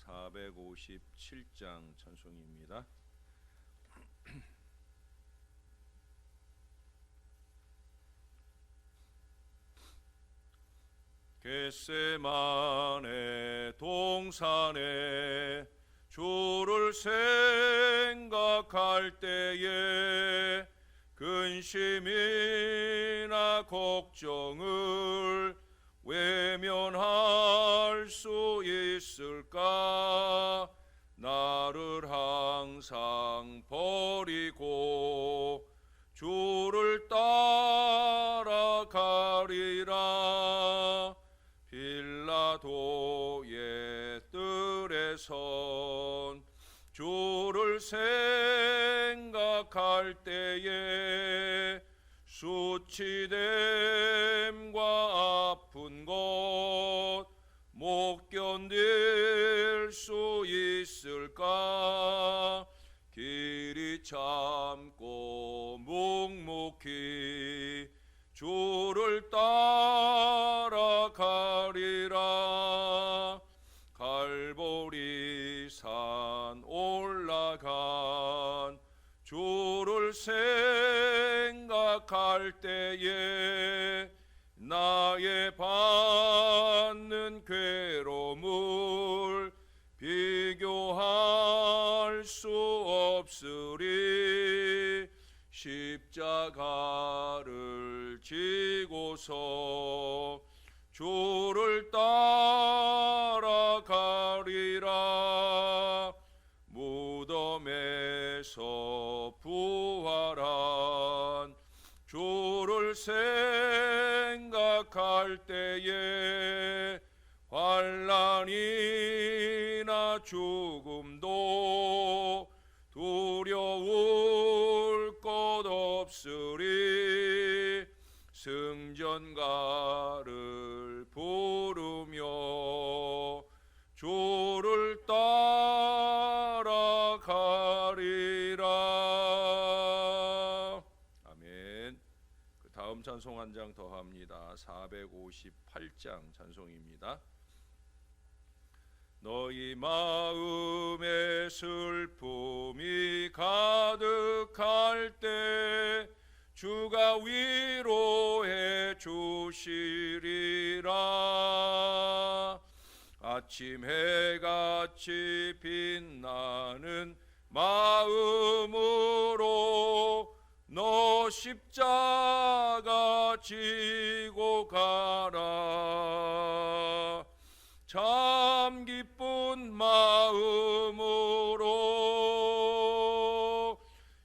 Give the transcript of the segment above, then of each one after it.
457장 찬송입니다. 겟세마네 동산에 주를 생각할 때에 근심이나 걱정을 외면할 수 있을까? 나를 항상 버리고 주를 따라가리라. 빌라도의 뜰에선 주를 생각할 때에 수치됨과 아픈 것 못 견딜 수 있을까? 길이 참고 묵묵히 주를 따라가리라. 갈보리 산 올라간 주를 생각할 때에 나의 받는 괴로움을 비교할 수 없으리. 십자가를 지고서 주를 따라가리라. 무덤에서 부활한 주를 생각할 때에 환난이나 죽음도 두려울 것 없으리. 승전가를 부르며 주를 따라가리라. 아멘. 그 다음 찬송 한 장 더 합니다. 458장 찬송입니다. 너희 마음에 슬픔이 가득할 때 주가 위로해 주시리라. 아침 해같이 빛나는 마음으로 너 십자가 지고 가라. 참 기쁜 마음으로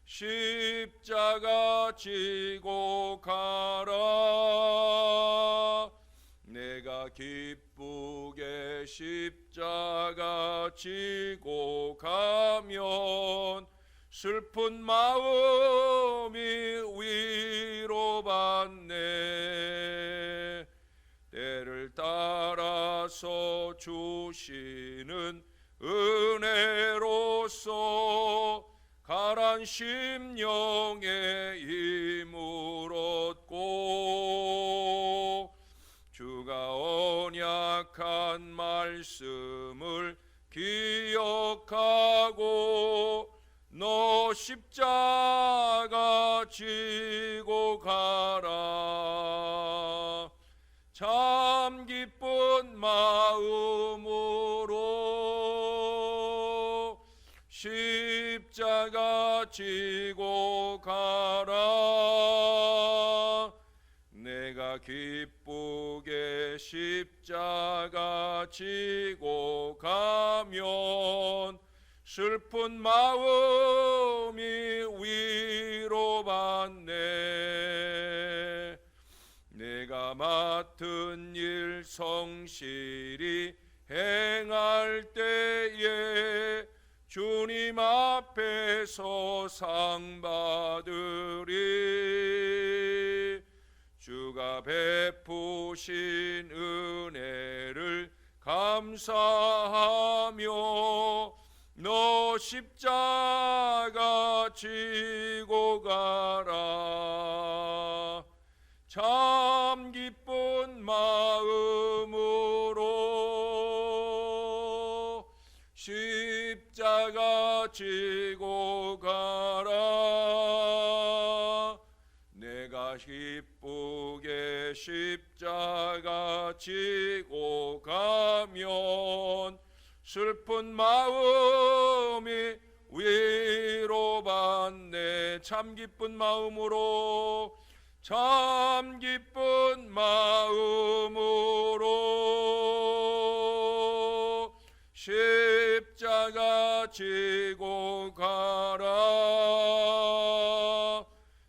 십자가 지고 가라. 내가 기쁘게 십자가 지고 가면 슬픈 마음이 위로받네. 때를 따라서 주시는 은혜로서 가란 심령에 힘을 얻고 주가 언약한 말씀을 기억하고 너 십자가 지고 가라. 참 기쁜 마음으로 십자가 지고 가라. 내가 기쁘게 십자가 지고 가면 슬픈 마음이 위로받네. 내가 맡은 일 성실히 행할 때에 주님 앞에서 상 받으리. 주가 베푸신 은혜를 감사하며 너 십자가 지고 가라. 참 기쁜 마음으로 지고 가라. 내가 기쁘게 십자가 지고 가면 슬픈 마음이 위로받네. 참 기쁜 마음으로, 참 기쁜 마음으로 십자가 지고 가라.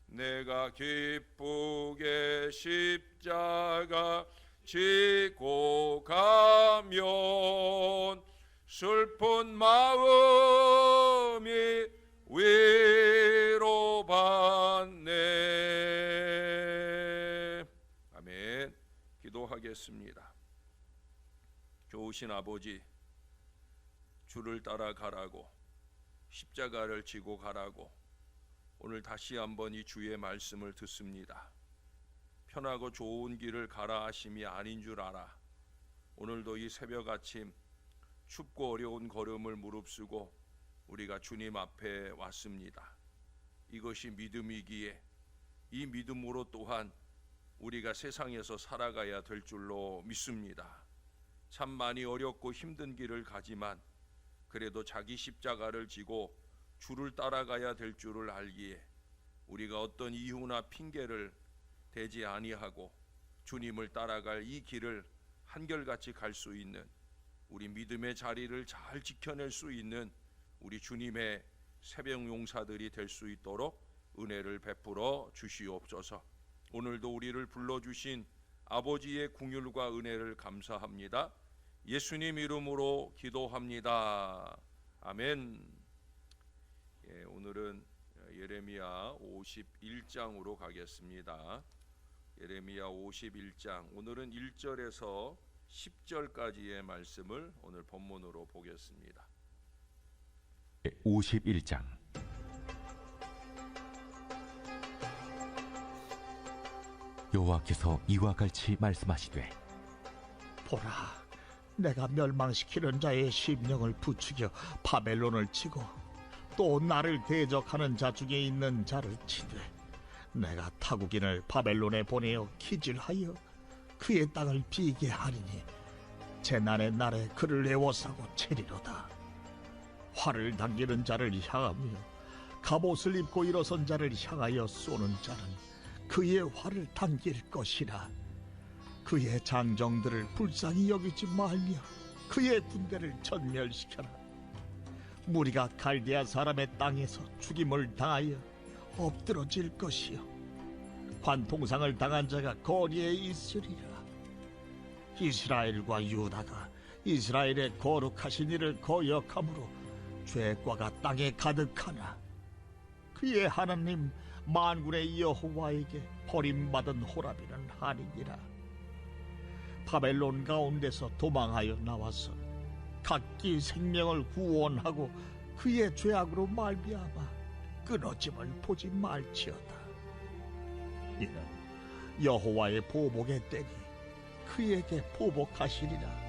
내가 기쁘게 십자가 지고 가면 슬픈 마음이 위로받네. 아멘. 기도하겠습니다. 좋으신 아버지, 주를 따라가라고, 십자가를 지고 가라고 오늘 다시 한번 이 주의 말씀을 듣습니다. 편하고 좋은 길을 가라 하심이 아닌 줄 알아 오늘도 이 새벽 아침 춥고 어려운 걸음을 무릅쓰고 우리가 주님 앞에 왔습니다. 이것이 믿음이기에 이 믿음으로 또한 우리가 세상에서 살아가야 될 줄로 믿습니다. 참 많이 어렵고 힘든 길을 가지만 그래도 자기 십자가를 지고 주를 따라가야 될 줄을 알기에 우리가 어떤 이유나 핑계를 대지 아니하고 주님을 따라갈 이 길을 한결같이 갈 수 있는, 우리 믿음의 자리를 잘 지켜낼 수 있는 우리 주님의 새벽 용사들이 될 수 있도록 은혜를 베풀어 주시옵소서. 오늘도 우리를 불러주신 아버지의 긍휼과 은혜를 감사합니다. 예수님 이름으로 기도합니다. 아멘. 오늘은 예레미야 51장으로 가겠습니다. 예레미야 51장, 오늘은 1절에서 10절까지의 말씀을 오늘 본문으로 보겠습니다. 51장. 여호와께서 이와 같이 말씀하시되, 보라, 내가 멸망시키는 자의 심령을 부추겨 바벨론을 치고 또 나를 대적하는 자 중에 있는 자를 치되 내가 타국인을 바벨론에 보내어 기질하여 그의 땅을 비게 하리니 재난의 날에 그를 애워싸고 채리로다. 활을 당기는 자를 향하며 갑옷을 입고 일어선 자를 향하여 쏘는 자는 그의 활을 당길 것이라. 그의 장정들을 불쌍히 여기지 말며 그의 군대를 전멸시켜라. 무리가 갈대아 사람의 땅에서 죽임을 당하여 엎드러질 것이요 관통상을 당한 자가 거리에 있으리라. 이스라엘과 유다가 이스라엘의 거룩하신 이를 거역함으로 죄과가 땅에 가득하나 그의 하나님 만군의 여호와에게 버림받은 호라비는 아니니라. 바벨론 가운데서 도망하여 나와서 각기 생명을 구원하고 그의 죄악으로 말미암아 끊어짐을 보지 말지어다. 이는 여호와의 보복의 때니 그에게 보복하시리라.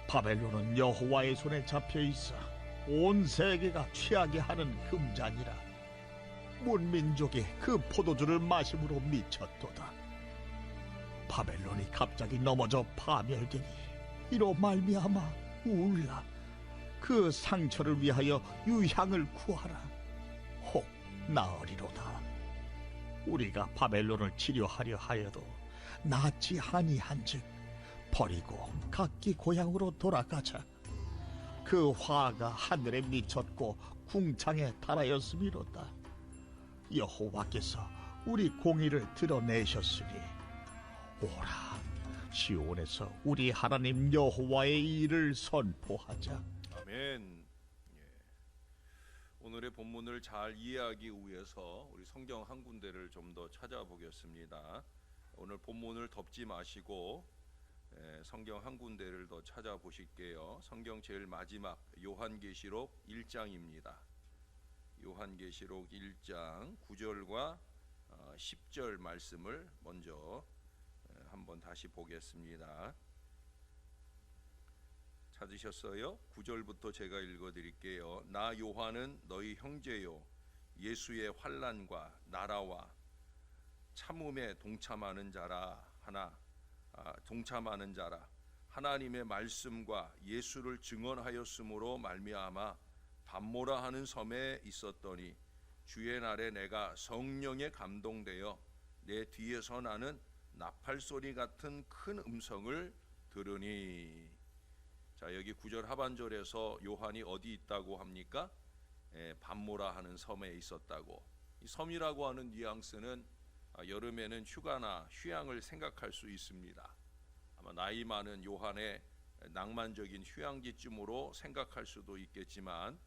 바벨론은 여호와의 손에 잡혀 있어 온 세계가 취하게 하는 금잔이라. 문민족이 그 포도주를 마심으로 미쳤도다. 바벨론이 갑자기 넘어져 파멸되니 이로 말미암아 울라. 그 상처를 위하여 유향을 구하라. 혹 나으리로다. 우리가 바벨론을 치료하려 하여도 낫지 아니한즉 버리고 각기 고향으로 돌아가자. 그 화가 하늘에 미쳤고 궁창에 달하였음이로다. 여호와께서 우리 공의를 드러내셨으니 오라, 시온에서 우리 하나님 여호와의 일을 선포하자. 아멘. 오늘의 본문을 잘 이해하기 위해서 우리 성경 한 군데를 좀 더 찾아보겠습니다. 오늘 본문을 덮지 마시고 성경 한 군데를 더 찾아보실게요. 성경 제일 마지막 요한계시록 1장입니다. 요한계시록 1장 9절과 10절 말씀을 먼저 한번 다시 보겠습니다. 찾으셨어요? 9절부터 제가 읽어드릴게요. 나 요한은 너희 형제요 예수의 환난과 나라와 참음에 동참하는 자라 하나님의 말씀과 예수를 증언하였으므로 말미암아 밤모라 하는 섬에 있었더니 주의 날에 내가 성령에 감동되어 내 뒤에서 나는 나팔 소리 같은 큰 음성을 들으니. 자, 여기 9절 하반절에서 요한이 어디 있다고 합니까? 밤모라 하는 섬에 있었다고. 이 섬이라고 하는 뉘앙스는 여름에는 휴가나 휴양을 생각할 수 있습니다. 아마 나이 많은 요한의 낭만적인 휴양지쯤으로 생각할 수도 있겠지만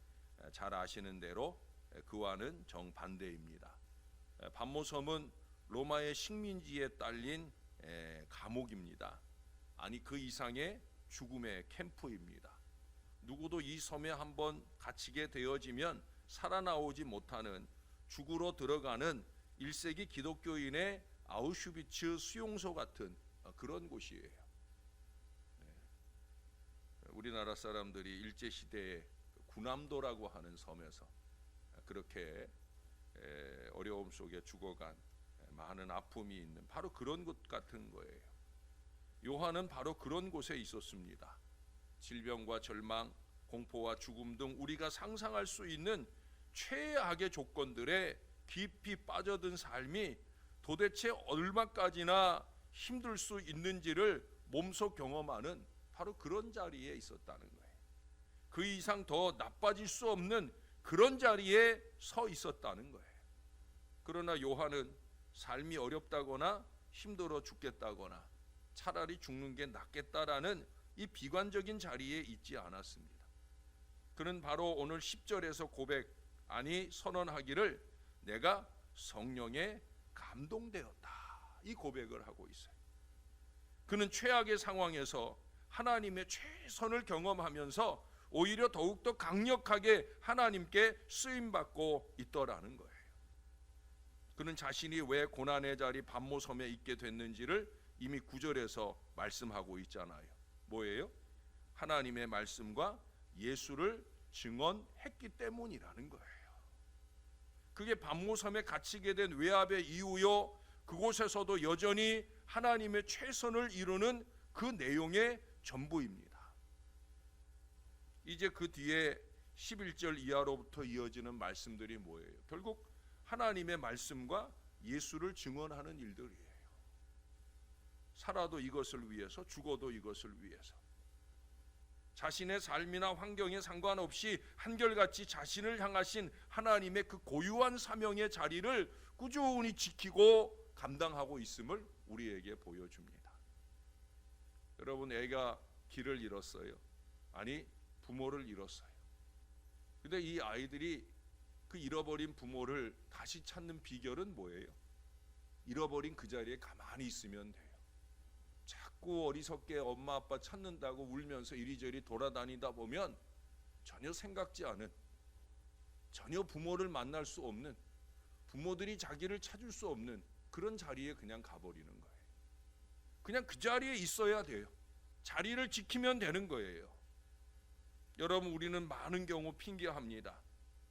잘 아시는 대로 그와는 정반대입니다. 밤모섬은 로마의 식민지에 딸린 감옥입니다. 아니 그 이상의 죽음의 캠프입니다. 누구도 이 섬에 한번 갇히게 되어지면 살아나오지 못하는 죽으러 들어가는 1세기 기독교인의 아우슈비츠 수용소 같은 그런 곳이에요. 우리나라 사람들이 일제시대에 군함도라고 하는 섬에서 그렇게 어려움 속에 죽어간 많은 아픔이 있는 바로 그런 곳 같은 거예요. 요한은 바로 그런 곳에 있었습니다. 질병과 절망, 공포와 죽음 등 우리가 상상할 수 있는 최악의 조건들에 깊이 빠져든 삶이 도대체 얼마까지나 힘들 수 있는지를 몸소 경험하는 바로 그런 자리에 있었다는 거예요. 그 이상 더 나빠질 수 없는 그런 자리에 서 있었다는 거예요. 그러나 요한은 삶이 어렵다거나 힘들어 죽겠다거나 차라리 죽는 게 낫겠다라는 이 비관적인 자리에 있지 않았습니다. 그는 바로 오늘 10절에서 선언하기를 내가 성령에 감동되었다, 이 고백을 하고 있어요. 그는 최악의 상황에서 하나님의 최선을 경험하면서 오히려 더욱더 강력하게 하나님께 쓰임받고 있더라는 거예요. 그는 자신이 왜 고난의 자리 밤모섬에 있게 됐는지를 이미 9절에서 말씀하고 있잖아요. 뭐예요? 하나님의 말씀과 예수를 증언했기 때문이라는 거예요. 그게 밤모섬에 갇히게 된 외압의 이유요, 그곳에서도 여전히 하나님의 최선을 이루는 그 내용의 전부입니다. 이제 그 뒤에 11절 이하로부터 이어지는 말씀들이 뭐예요? 결국 하나님의 말씀과 예수를 증언하는 일들이에요. 살아도 이것을 위해서, 죽어도 이것을 위해서. 자신의 삶이나 환경에 상관없이 한결같이 자신을 향하신 하나님의 그 고유한 사명의 자리를 꾸준히 지키고 감당하고 있음을 우리에게 보여줍니다. 여러분, 애가 길을 잃었어요. 아니, 부모를 잃었어요. 근데 이 아이들이 그 잃어버린 부모를 다시 찾는 비결은 뭐예요? 잃어버린 그 자리에 가만히 있으면 돼요. 자꾸 어리석게 엄마 아빠 찾는다고 울면서 이리저리 돌아다니다 보면 전혀 생각지 않은, 전혀 부모를 만날 수 없는, 부모들이 자기를 찾을 수 없는 그런 자리에 그냥 가버리는 거예요. 그냥 그 자리에 있어야 돼요. 자리를 지키면 되는 거예요. 여러분, 우리는 많은 경우 핑계합니다.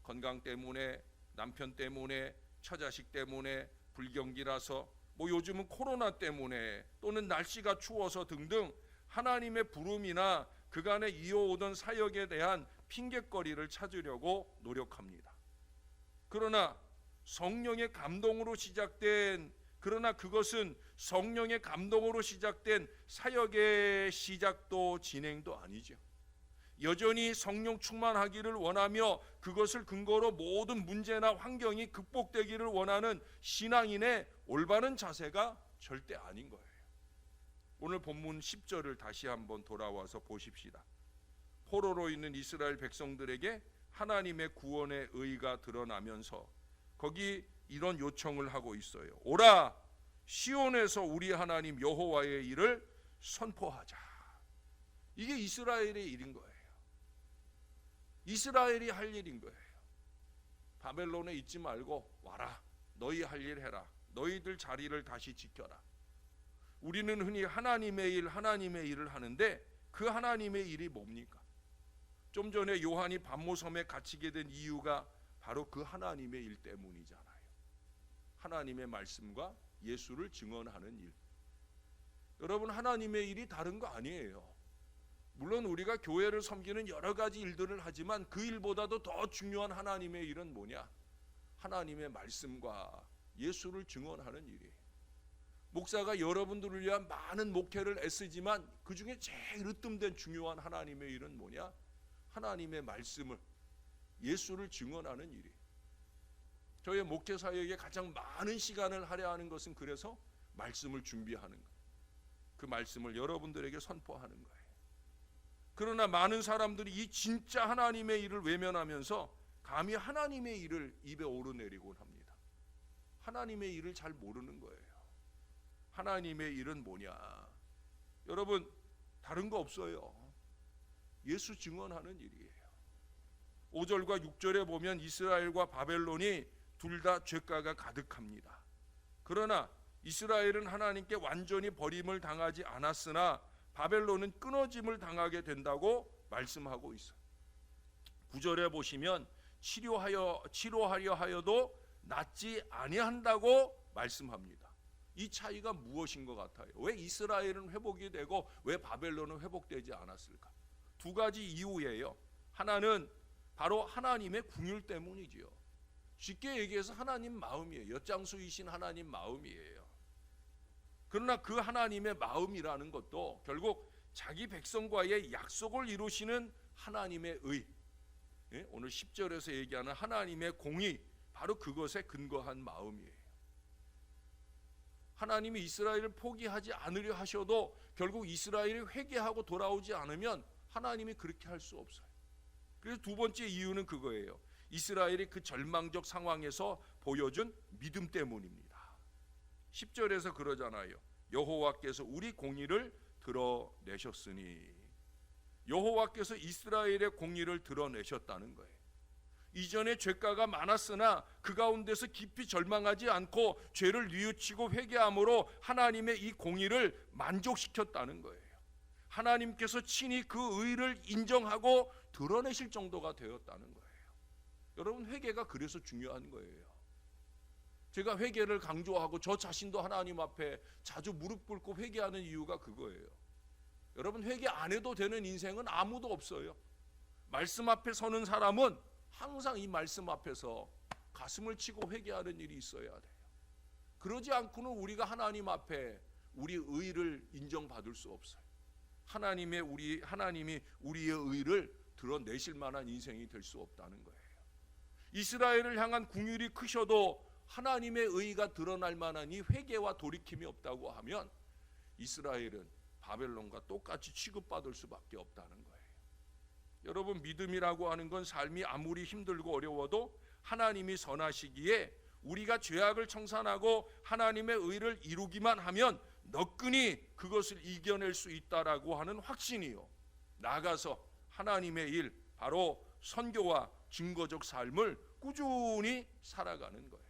건강 때문에, 남편 때문에, 처자식 때문에, 불경기라서, 요즘은 코로나 때문에, 또는 날씨가 추워서 등등 하나님의 부름이나 그간에 이어오던 사역에 대한 핑계거리를 찾으려고 노력합니다. 그러나 성령의 감동으로 시작된, 그러나 그것은 성령의 감동으로 시작된 사역의 시작도 진행도 아니죠. 여전히 성령 충만하기를 원하며 그것을 근거로 모든 문제나 환경이 극복되기를 원하는 신앙인의 올바른 자세가 절대 아닌 거예요. 오늘 본문 10절을 다시 한번 돌아와서 보십시다. 포로로 있는 이스라엘 백성들에게 하나님의 구원의 의가 드러나면서 거기 이런 요청을 하고 있어요. 오라, 시온에서 우리 하나님 여호와의 일을 선포하자. 이게 이스라엘의 일인 거예요. 이스라엘이 할 일인 거예요. 바벨론에 있지 말고 와라. 너희 할 일 해라. 너희들 자리를 다시 지켜라. 우리는 흔히 하나님의 일을 하는데 그 하나님의 일이 뭡니까? 좀 전에 요한이 반모섬에 갇히게 된 이유가 바로 그 하나님의 일 때문이잖아요. 하나님의 말씀과 예수를 증언하는 일. 여러분, 하나님의 일이 다른 거 아니에요. 물론 우리가 교회를 섬기는 여러 가지 일들을 하지만 그 일보다도 더 중요한 하나님의 일은 뭐냐? 하나님의 말씀과 예수를 증언하는 일이에요. 목사가 여러분들을 위한 많은 목회를 애쓰지만 그 중에 제일 으뜸된 중요한 하나님의 일은 뭐냐? 하나님의 말씀을, 예수를 증언하는 일이에요. 저희 목회 사역에 가장 많은 시간을 할애하는 것은 그래서 말씀을 준비하는 거예요. 그 말씀을 여러분들에게 선포하는 거예요. 그러나 많은 사람들이 이 진짜 하나님의 일을 외면하면서 감히 하나님의 일을 입에 오르내리곤 합니다. 하나님의 일을 잘 모르는 거예요. 하나님의 일은 뭐냐? 여러분, 다른 거 없어요. 예수 증언하는 일이에요. 5절과 6절에 보면 이스라엘과 바벨론이 둘 다 죄가가 가득합니다. 그러나 이스라엘은 하나님께 완전히 버림을 당하지 않았으나 바벨론은 끊어짐을 당하게 된다고 말씀하고 있어요. 9절에 보시면 치료하려 하여도 낫지 아니한다고 말씀합니다. 이 차이가 무엇인 것 같아요? 왜 이스라엘은 회복이 되고 왜 바벨론은 회복되지 않았을까? 두 가지 이유예요. 하나는 바로 하나님의 긍휼 때문이지요. 쉽게 얘기해서 하나님 마음이에요. 엿장수이신 하나님 마음이에요. 그러나 그 하나님의 마음이라는 것도 결국 자기 백성과의 약속을 이루시는 하나님의 의, 오늘 10절에서 얘기하는 하나님의 공의, 바로 그것에 근거한 마음이에요. 하나님이 이스라엘을 포기하지 않으려 하셔도 결국 이스라엘이 회개하고 돌아오지 않으면 하나님이 그렇게 할 수 없어요. 그래서 두 번째 이유는 그거예요. 이스라엘이 그 절망적 상황에서 보여준 믿음 때문입니다. 10절에서 그러잖아요. 여호와께서 우리 공의를 드러내셨으니, 여호와께서 이스라엘의 공의를 드러내셨다는 거예요. 이전에 죄가가 많았으나 그 가운데서 깊이 절망하지 않고 죄를 뉘우치고 회개함으로 하나님의 이 공의를 만족시켰다는 거예요. 하나님께서 친히 그 의를 인정하고 드러내실 정도가 되었다는 거예요. 여러분, 회개가 그래서 중요한 거예요. 제가 회개를 강조하고 저 자신도 하나님 앞에 자주 무릎 꿇고 회개하는 이유가 그거예요. 여러분, 회개 안 해도 되는 인생은 아무도 없어요. 말씀 앞에 서는 사람은 항상 이 말씀 앞에서 가슴을 치고 회개하는 일이 있어야 돼요. 그러지 않고는 우리가 하나님 앞에 우리 의를 인정받을 수 없어요. 하나님이 우리의 의를 드러내실 만한 인생이 될 수 없다는 거예요. 이스라엘을 향한 긍휼이 크셔도 하나님의 의가 드러날 만한 이 회개와 돌이킴이 없다고 하면 이스라엘은 바벨론과 똑같이 취급받을 수밖에 없다는 거예요. 여러분, 믿음이라고 하는 건 삶이 아무리 힘들고 어려워도 하나님이 선하시기에 우리가 죄악을 청산하고 하나님의 의를 이루기만 하면 너끈히 그것을 이겨낼 수 있다라고 하는 확신이요, 나아가서 하나님의 일, 바로 선교와 증거적 삶을 꾸준히 살아가는 거예요.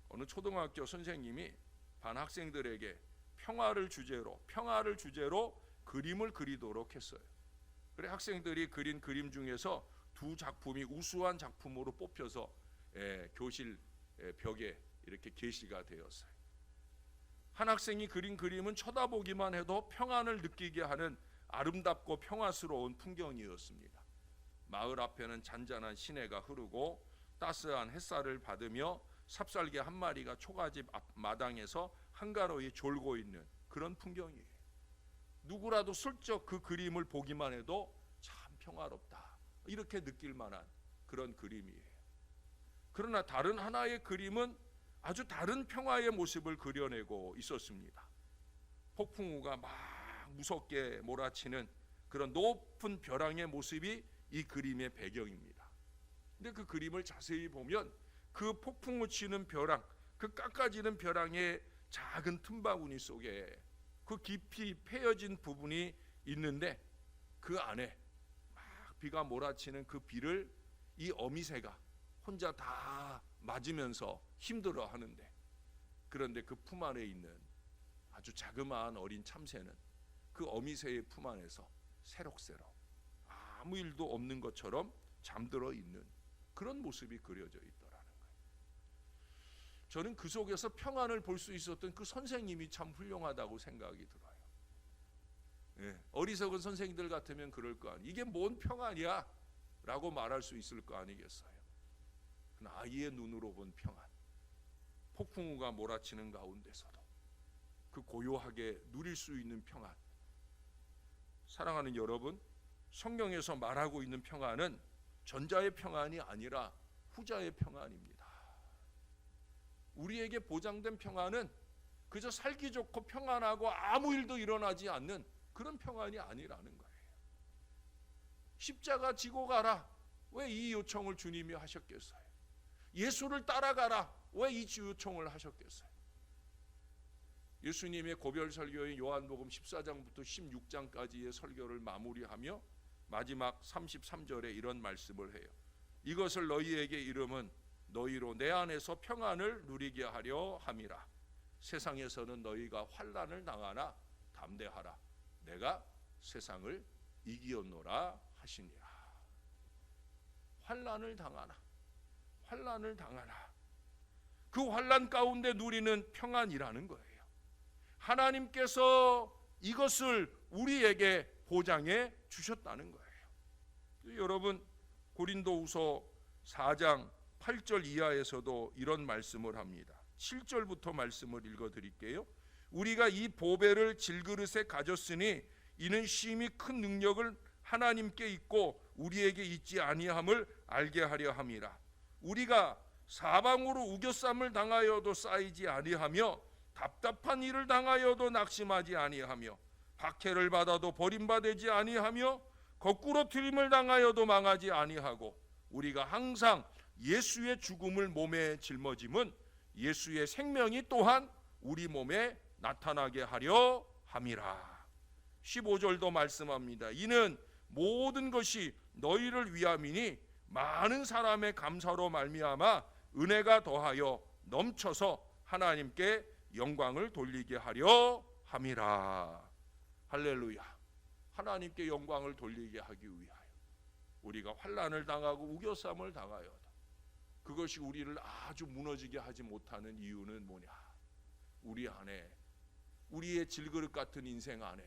어느 초등학교 선생님이 반 학생들에게 평화를 주제로 그림을 그리도록 했어요. 그래 학생들이 그린 그림 중에서 두 작품이 우수한 작품으로 뽑혀서 교실 벽에 이렇게 게시가 되었어요. 한 학생이 그린 그림은 쳐다보기만 해도 평안을 느끼게 하는 아름답고 평화스러운 풍경이었습니다. 마을 앞에는 잔잔한 시내가 흐르고 따스한 햇살을 받으며 삽살개 한 마리가 초가집 앞 마당에서 한가로이 졸고 있는 그런 풍경이에요. 누구라도 슬쩍 그 그림을 보기만 해도 참 평화롭다, 이렇게 느낄 만한 그런 그림이에요. 그러나 다른 하나의 그림은 아주 다른 평화의 모습을 그려내고 있었습니다. 폭풍우가 막 무섭게 몰아치는 그런 높은 벼랑의 모습이 이 그림의 배경입니다. 근데 그 그림을 자세히 보면 그 폭풍우 치는 벼랑, 그 깎아지는 벼랑의 작은 틈바구니 속에 그 깊이 패여진 부분이 있는데 그 안에 막 비가 몰아치는 그 비를 이 어미새가 혼자 다 맞으면서 힘들어 하는데, 그런데 그 품 안에 있는 아주 자그마한 어린 참새는 그 어미새의 품 안에서 새록새록 아무 일도 없는 것처럼 잠들어 있는 그런 모습이 그려져 있더라는 거예요. 저는 그 속에서 평안을 볼 수 있었던 그 선생님이 참 훌륭하다고 생각이 들어요. 예, 어리석은 선생님들 같으면 그럴 거 아니에요. 이게 뭔 평안이야? 라고 말할 수 있을 거 아니겠어요. 아이의 눈으로 본 평안, 폭풍우가 몰아치는 가운데서도 그 고요하게 누릴 수 있는 평안. 사랑하는 여러분, 성경에서 말하고 있는 평안은 전자의 평안이 아니라 후자의 평안입니다. 우리에게 보장된 평안은 그저 살기 좋고 평안하고 아무 일도 일어나지 않는 그런 평안이 아니라는 거예요. 십자가 지고 가라. 왜 이 요청을 주님이 하셨겠어요? 예수를 따라가라. 왜 이 요청을 하셨겠어요? 예수님의 고별 설교인 요한복음 14장부터 16장까지의 설교를 마무리하며 마지막 33절에 이런 말씀을 해요. 이것을 너희에게 이름은 너희로 내 안에서 평안을 누리게 하려 함이라. 세상에서는 너희가 환난을 당하나 담대하라. 내가 세상을 이기었노라 하시니라. 환난을 당하나, 환난을 당하나. 그 환난 가운데 누리는 평안이라는 거예요. 하나님께서 이것을 우리에게 보장해 주셨다는 거예요. 여러분, 고린도후서 4장 8절 이하에서도 이런 말씀을 합니다. 7절부터 말씀을 읽어드릴게요. 우리가 이 보배를 질그릇에 가졌으니 이는 심히 큰 능력을 하나님께 있고 우리에게 있지 아니함을 알게 하려 함이라. 우리가 사방으로 우겨쌈을 당하여도 쌓이지 아니하며 답답한 일을 당하여도 낙심하지 아니하며 박해를 받아도 버림받지 아니하며 거꾸로 트림을 당하여도 망하지 아니하고 우리가 항상 예수의 죽음을 몸에 짊어짐은 예수의 생명이 또한 우리 몸에 나타나게 하려 함이라. 15절도 말씀합니다. 이는 모든 것이 너희를 위함이니 많은 사람의 감사로 말미암아 은혜가 더하여 넘쳐서 하나님께 영광을 돌리게 하려 함이라. 할렐루야. 하나님께 영광을 돌리게 하기 위하여 우리가 환난을 당하고 우겨쌈을 당하여도 그것이 우리를 아주 무너지게 하지 못하는 이유는 뭐냐? 우리 안에, 우리의 질그릇 같은 인생 안에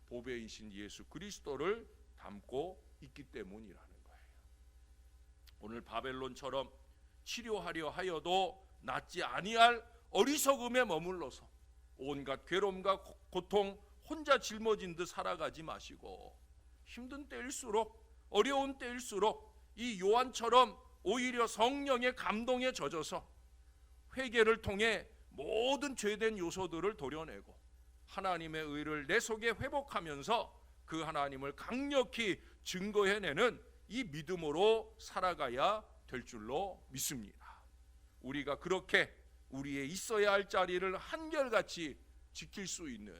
보배이신 예수 그리스도를 담고 있기 때문이라는 거예요. 오늘 바벨론처럼 치료하려 하여도 낫지 아니할 어리석음에 머물러서 온갖 괴로움과 고통 혼자 짊어진 듯 살아가지 마시고 힘든 때일수록, 어려운 때일수록 이 요한처럼 오히려 성령의 감동에 젖어서 회개를 통해 모든 죄된 요소들을 도려내고 하나님의 의를 내 속에 회복하면서 그 하나님을 강력히 증거해내는 이 믿음으로 살아가야 될 줄로 믿습니다. 우리가 그렇게 우리의 있어야 할 자리를 한결같이 지킬 수 있는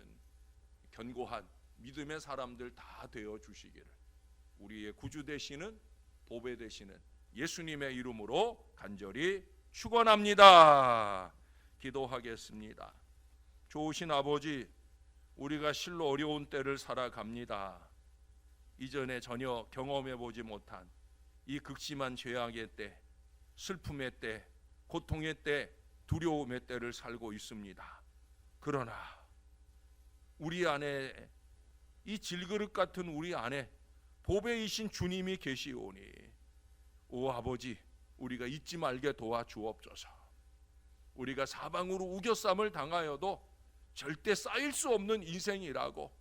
견고한 믿음의 사람들 다 되어 주시기를 우리의 구주 되시는 보배 되시는 예수님의 이름으로 간절히 축원합니다. 기도하겠습니다. 좋으신 아버지, 우리가 실로 어려운 때를 살아갑니다. 이전에 전혀 경험해 보지 못한 이 극심한 죄악의 때, 슬픔의 때, 고통의 때, 두려움의 때를 살고 있습니다. 그러나 우리 안에, 이 질그릇 같은 우리 안에 보배이신 주님이 계시오니 오 아버지, 우리가 잊지 말게 도와주옵소서. 우리가 사방으로 우겨쌈을 당하여도 절대 쌓일 수 없는 인생이라고,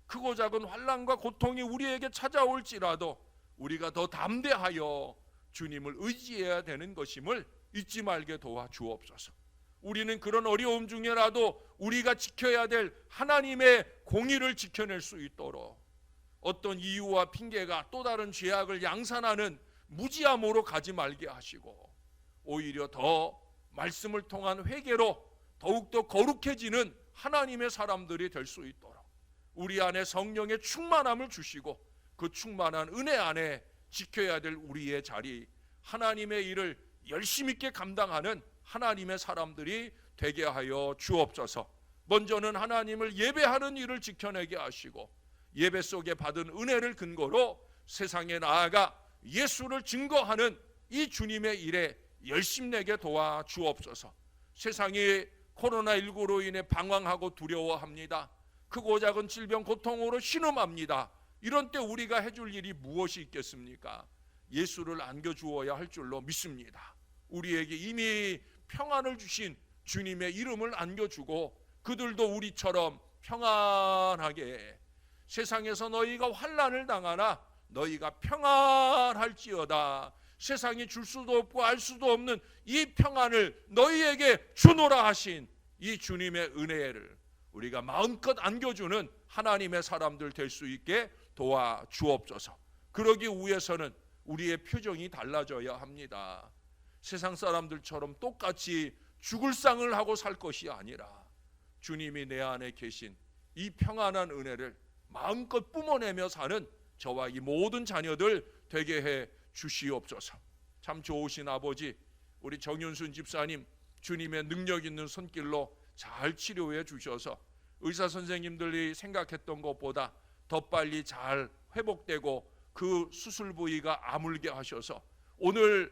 크고 작은 환난과 고통이 우리에게 찾아올지라도 우리가 더 담대하여 주님을 의지해야 되는 것임을 잊지 말게 도와주옵소서. 우리는 그런 어려움 중에라도 우리가 지켜야 될 하나님의 공의를 지켜낼 수 있도록 어떤 이유와 핑계가 또 다른 죄악을 양산하는 무지함으로 가지 말게 하시고 오히려 더 말씀을 통한 회개로 더욱더 거룩해지는 하나님의 사람들이 될 수 있도록 우리 안에 성령의 충만함을 주시고 그 충만한 은혜 안에 지켜야 될 우리의 자리, 하나님의 일을 열심 있게 감당하는 하나님의 사람들이 되게 하여 주옵소서. 먼저는 하나님을 예배하는 일을 지켜내게 하시고 예배 속에 받은 은혜를 근거로 세상에 나아가 예수를 증거하는 이 주님의 일에 열심내게 도와 주옵소서. 세상이 코로나19로 인해 방황하고 두려워합니다. 크고 작은 질병 고통으로 신음합니다. 이런 때 우리가 해줄 일이 무엇이 있겠습니까? 예수를 안겨주어야 할 줄로 믿습니다. 우리에게 이미 평안을 주신 주님의 이름을 안겨주고 그들도 우리처럼 평안하게 세상에서 너희가 환난을 당하나 너희가 평안할지어다. 세상이 줄 수도 없고 알 수도 없는 이 평안을 너희에게 주노라 하신 이 주님의 은혜를 우리가 마음껏 안겨주는 하나님의 사람들 될 수 있게 도와 주옵소서. 그러기 위해서는 우리의 표정이 달라져야 합니다. 세상 사람들처럼 똑같이 죽을 상을 하고 살 것이 아니라 주님이 내 안에 계신 이 평안한 은혜를 마음껏 뿜어내며 사는 저와 이 모든 자녀들 되게 해 주시옵소서. 참 좋으신 아버지, 우리 정윤순 집사님 주님의 능력 있는 손길로 잘 치료해 주셔서 의사 선생님들이 생각했던 것보다 더 빨리 잘 회복되고 그 수술 부위가 아물게 하셔서 오늘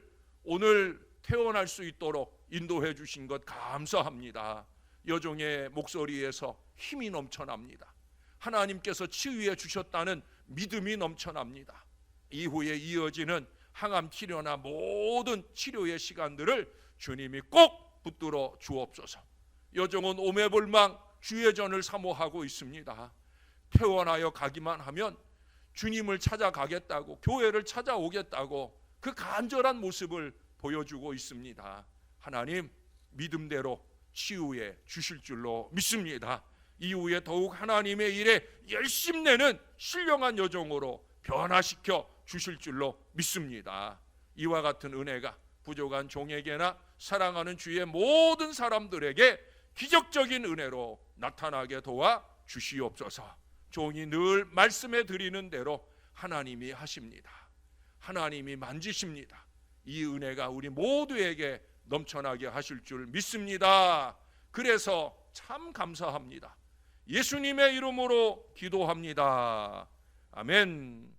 퇴원할 수 있도록 인도해 주신 것 감사합니다. 여종의 목소리에서 힘이 넘쳐납니다. 하나님께서 치유해 주셨다는 믿음이 넘쳐납니다. 이후에 이어지는 항암 치료나 모든 치료의 시간들을 주님이 꼭 붙들어 주옵소서. 여종은 오매불망 주의 전을 사모하고 있습니다. 퇴원하여 가기만 하면 주님을 찾아가겠다고, 교회를 찾아오겠다고 그 간절한 모습을 보여주고 있습니다. 하나님, 믿음대로 치유해 주실 줄로 믿습니다. 이후에 더욱 하나님의 일에 열심내는 신령한 여종으로 변화시켜 주실 줄로 믿습니다. 이와 같은 은혜가 부족한 종에게나 사랑하는 주의 모든 사람들에게 기적적인 은혜로 나타나게 도와 주시옵소서. 종이 늘 말씀해 드리는 대로 하나님이 하십니다. 하나님이 만지십니다. 이 은혜가 우리 모두에게 넘쳐나게 하실 줄 믿습니다. 그래서 참 감사합니다. 예수님의 이름으로 기도합니다. 아멘.